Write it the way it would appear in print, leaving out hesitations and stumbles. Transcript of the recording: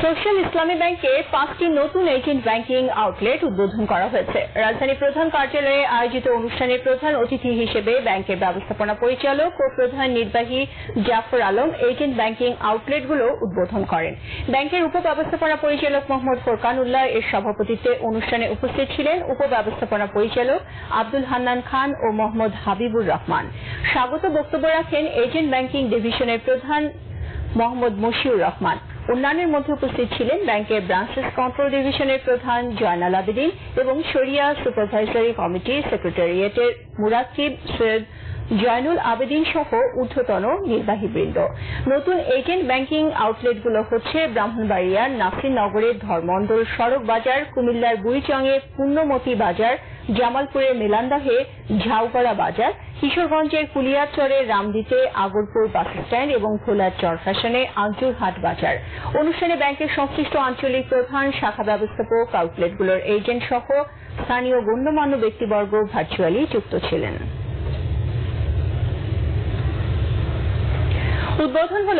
Social ইসলামী ব্যাংকে 5টি নতুন এজেন্ট ব্যাংকিং আউটলেট উদ্বোধন করা হয়েছে। রাজধানী প্রধান কার্যালয়ে আয়োজিত অনুষ্ঠানে প্রধান অতিথি হিসেবে ব্যাংকের ব্যবস্থাপনা পরিচালক ও প্রধান নির্বাহী জাফর আলম এজেন্ট ব্যাংকিং আউটলেটগুলো উদ্বোধন করেন। ব্যাংকের উপব্যবস্থাপনা পরিচালক মোহাম্মদ ফোরকানুল্লাহ এর সভাপতিত্বে অনুষ্ঠানে উপস্থিত ছিলেন উপব্যবস্থাপনা পরিচালক আব্দুল হান্নান খান ও মোহাম্মদ হাবিবুর রহমান। স্বাগত বক্তব্য রাখেন এজেন্ট ব্যাংকিং ডিভিশনের প্রধান মোহাম্মদ মশিউর রহমান। অন্যান্যের মধ্যে উপস্থিত ছিলেন ব্যাংকের ব্রাঞ্চেস কন্ট্রোল ডিভিশনের প্রধান জয়নাল আবেদিন এবং শরিয়া সুপারভাইজারি কমিটি সেক্রেটারিয়েটের মুরাক্কিব সৈয়দ জয়নুল আবেদিন সহ ঊর্ধ্বতন নির্বাহীবৃন্দ। নতুন এজেন্ট ব্যাংকিং আউটলেটগুলো হচ্ছে ব্রাহ্মণবাড়িয়ার নাসিরনগরের ধর্মন্দল সড়ক বাজার, কুমিল্লার বুড়িচংয়ে পূর্ণমতি বাজার, জামালপুরের মেলান্দাহে ঝাউগড়া বাজার, কিশোরগঞ্জের কুলিয়ারচরের রামদিতে আগরপুর বাসস্ট্যান্ড এবং ভোলার চরফ্যাশনে আঞ্চুরহাট বাজার। অনুষ্ঠানে ব্যাংকের সংশ্লিষ্ট আঞ্চলিক প্রধান, শাখা ব্যবস্থাপক, আউটলেটগুলোর এজেন্ট সহ স্থানীয় গণ্যমান্য ব্যক্তিবর্গ ভার্চুয়ালি যুক্ত ছিলেন। উদ্বোধন হল